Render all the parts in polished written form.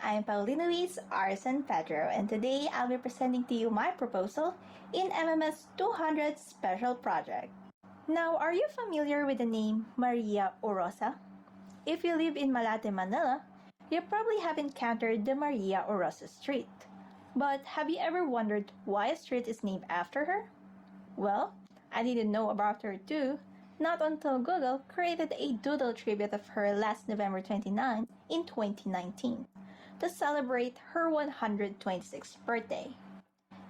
I'm Paulina Luis R. San Pedro, and today I'll be presenting to you my proposal in MMS200 Special Project. Now, are you familiar with the name Maria Orosa? If you live in Malate, Manila, you probably have encountered the Maria Orosa Street. But have you ever wondered why a street is named after her? Well, I didn't know about her too, not until Google created a doodle tribute of her last November 29 in 2019 to celebrate her 126th birthday.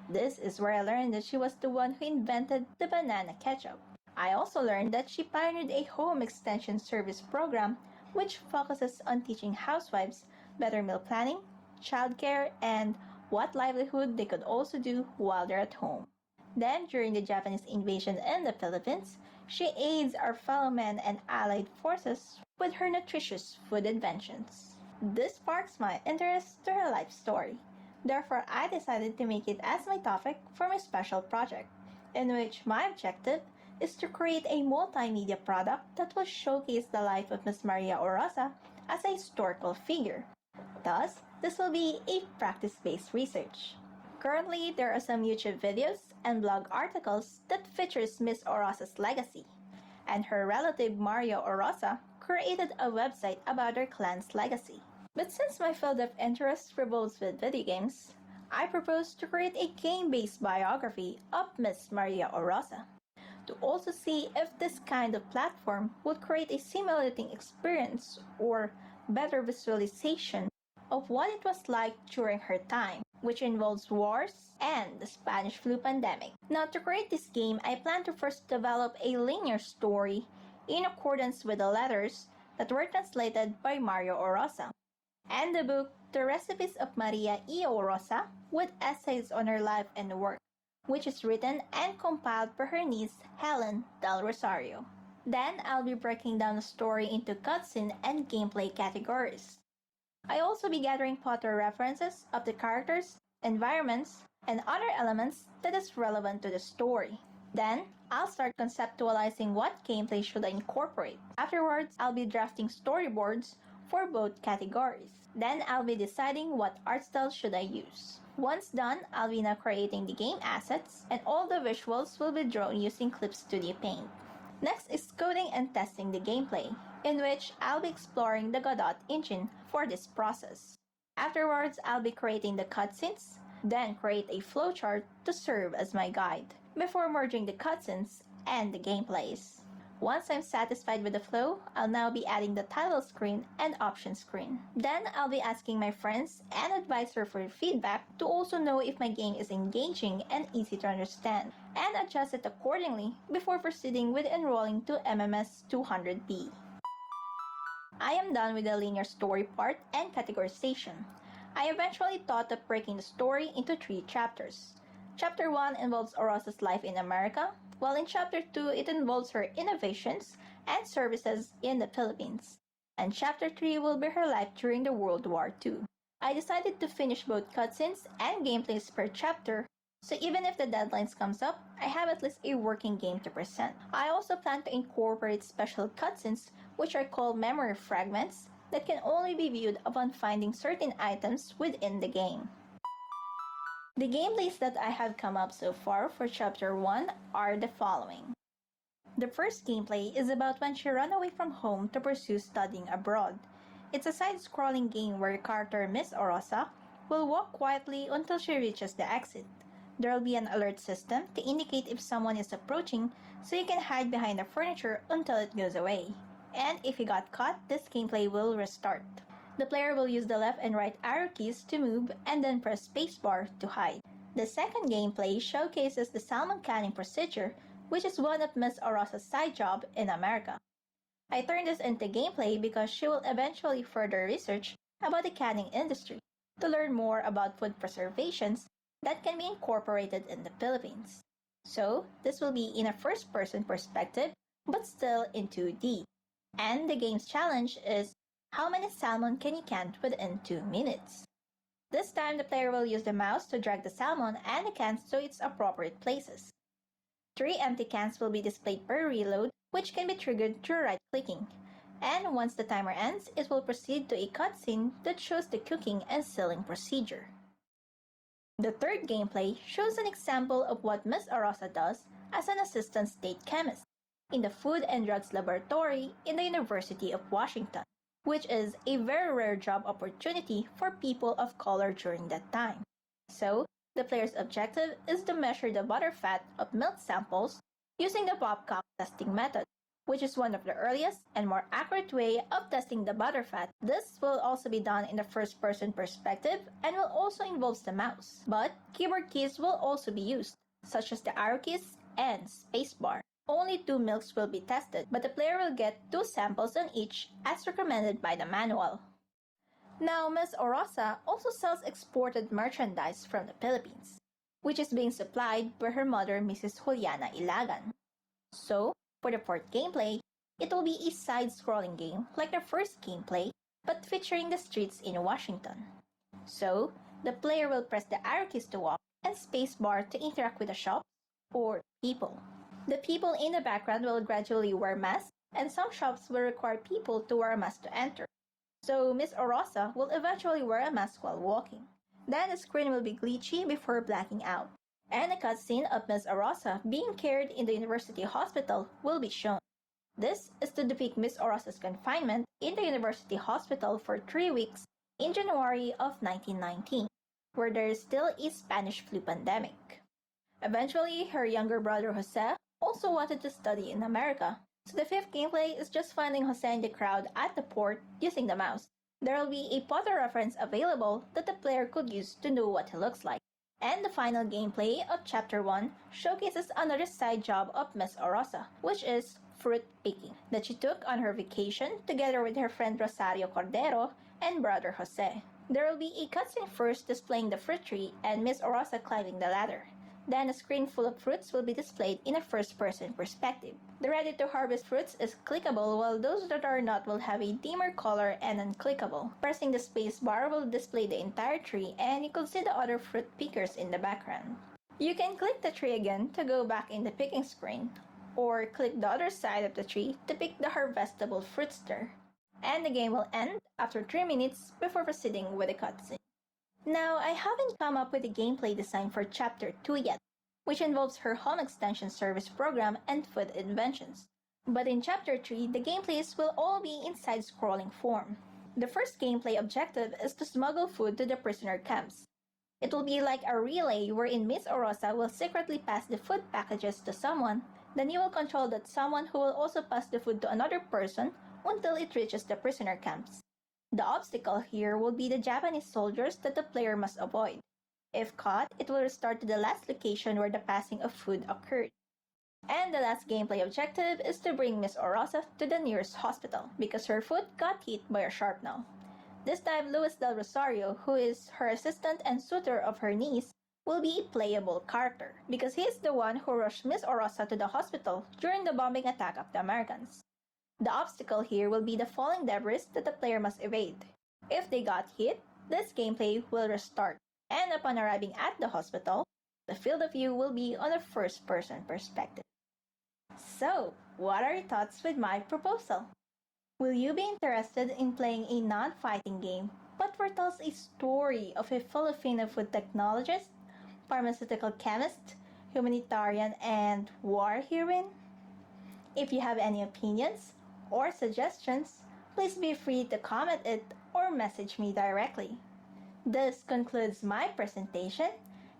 This is where I learned that she was the one who invented the banana ketchup. I also learned that she pioneered a home extension service program which focuses on teaching housewives better meal planning, childcare, and what livelihood they could also do while they're at home. Then, during the Japanese invasion in the Philippines, she aids our fellow men and allied forces with her nutritious food inventions. This sparks my interest to her life story. Therefore, I decided to make it as my topic for my special project, in which my objective is to create a multimedia product that will showcase the life of Miss Maria Orosa as a historical figure. Thus, this will be a practice-based research. Currently, there are some YouTube videos and blog articles that features Miss Orosa's legacy, and her relative Mario Orosa created a website about her clan's legacy. But since my field of interest revolves with video games, I propose to create a game-based biography of Miss Maria Orosa, to also see if this kind of platform would create a simulating experience or better visualization of what it was like during her time, which involves wars and the Spanish flu pandemic. Now, to create this game, I plan to first develop a linear story in accordance with the letters that were translated by Mario Orosa, and the book The Recipes of Maria E. Orosa with essays on her life and work, which is written and compiled by her niece Helen Del Rosario. Then I'll be breaking down the story into cutscene and gameplay categories. I also be gathering Potter references of the characters, environments, and other elements that is relevant to the story. Then, I'll start conceptualizing what gameplay should I incorporate. Afterwards, I'll be drafting storyboards for both categories. Then, I'll be deciding what art style should I use. Once done, I'll be now creating the game assets, and all the visuals will be drawn using Clip Studio Paint. Next is coding and testing the gameplay, in which I'll be exploring the Godot engine for this process. Afterwards, I'll be creating the cutscenes, then create a flowchart to serve as my guide, before merging the cutscenes and the gameplays. Once I'm satisfied with the flow, I'll now be adding the title screen and option screen. Then I'll be asking my friends and advisor for feedback to also know if my game is engaging and easy to understand, and adjust it accordingly before proceeding with enrolling to MMS200B. I am done with the linear story part and categorization. I eventually thought of breaking the story into 3 chapters. Chapter 1 involves Orosa's life in America, while in Chapter 2 it involves her innovations and services in the Philippines. And Chapter 3 will be her life during the World War II. I decided to finish both cutscenes and gameplays per chapter, so even if the deadlines comes up, I have at least a working game to present. I also plan to incorporate special cutscenes, which are called memory fragments, that can only be viewed upon finding certain items within the game. The gameplays that I have come up so far for Chapter 1 are the following. The first gameplay is about when she ran away from home to pursue studying abroad. It's a side-scrolling game where your character Miss Orosa will walk quietly until she reaches the exit. There will be an alert system to indicate if someone is approaching, so you can hide behind the furniture until it goes away. And if you got caught, this gameplay will restart. The player will use the left and right arrow keys to move and then press spacebar to hide. The second gameplay showcases the salmon canning procedure, which is one of Miss Orosa's side job in America. I turned this into gameplay because she will eventually further research about the canning industry to learn more about food preservations that can be incorporated in the Philippines. So, this will be in a first-person perspective, but still in 2D. And the game's challenge is, how many salmon can you can within 2 minutes? This time, the player will use the mouse to drag the salmon and the cans to its appropriate places. 3 empty cans will be displayed per reload, which can be triggered through right-clicking. And once the timer ends, it will proceed to a cutscene that shows the cooking and sealing procedure. The third gameplay shows an example of what Ms. Arosa does as an assistant state chemist in the Food and Drugs Laboratory in the University of Washington, which is a very rare job opportunity for people of color during that time. So, the player's objective is to measure the butter fat of milk samples using the Babcock testing method, which is one of the earliest and more accurate way of testing the butter fat. This will also be done in the first-person perspective and will also involve the mouse. But keyboard keys will also be used, such as the arrow keys and spacebar. Only 2 milks will be tested, but the player will get 2 samples on each as recommended by the manual. Now, Ms. Orosa also sells exported merchandise from the Philippines, which is being supplied by her mother, Mrs. Juliana Ilagan. So, for the fourth gameplay, it will be a side-scrolling game like the first gameplay, but featuring the streets in Washington. So, the player will press the arrow keys to walk and spacebar to interact with the shops or people. The people in the background will gradually wear masks, and some shops will require people to wear a mask to enter. So, Miss Orosa will eventually wear a mask while walking. Then the screen will be glitchy before blacking out, and a cutscene of Ms. Arosa being carried in the university hospital will be shown. This is to depict Ms. Orosa's confinement in the university hospital for 3 weeks in January of 1919, where there is still a Spanish flu pandemic. Eventually, her younger brother Jose also wanted to study in America, so the fifth gameplay is just finding Jose in the crowd at the port using the mouse. There will be a Potter reference available that the player could use to know what he looks like. And the final gameplay of Chapter 1 showcases another side job of Ms. Orosa, which is fruit picking, that she took on her vacation together with her friend Rosario Cordero and brother Jose. There will be a cutscene first displaying the fruit tree and Ms. Orosa climbing the ladder. Then a screen full of fruits will be displayed in a first-person perspective. The ready-to-harvest fruits is clickable, while those that are not will have a dimmer color and unclickable. Pressing the space bar will display the entire tree, and you can see the other fruit pickers in the background. You can click the tree again to go back in the picking screen, or click the other side of the tree to pick the harvestable fruits there. And the game will end after 3 minutes before proceeding with the cutscene. Now, I haven't come up with a gameplay design for Chapter 2 yet, which involves her home extension service program and food inventions. But in Chapter 3, the gameplays will all be in side-scrolling form. The first gameplay objective is to smuggle food to the prisoner camps. It will be like a relay wherein Miss Orosa will secretly pass the food packages to someone, then you will control that someone who will also pass the food to another person until it reaches the prisoner camps. The obstacle here will be the Japanese soldiers that the player must avoid. If caught, it will restart to the last location where the passing of food occurred. And the last gameplay objective is to bring Miss Orosa to the nearest hospital because her foot got hit by a sharpnel. This time, Luis del Rosario, who is her assistant and suitor of her niece, will be a playable character because he is the one who rushed Miss Orosa to the hospital during the bombing attack of the Americans. The obstacle here will be the falling debris that the player must evade. If they got hit, this gameplay will restart, and upon arriving at the hospital, the field of view will be on a first-person perspective. So, what are your thoughts with my proposal? Will you be interested in playing a non-fighting game but foretells a story of a Filipino food technologist, pharmaceutical chemist, humanitarian, and war heroine? If you have any opinions or suggestions, please be free to comment it or message me directly. This concludes my presentation,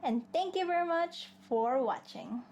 and thank you very much for watching.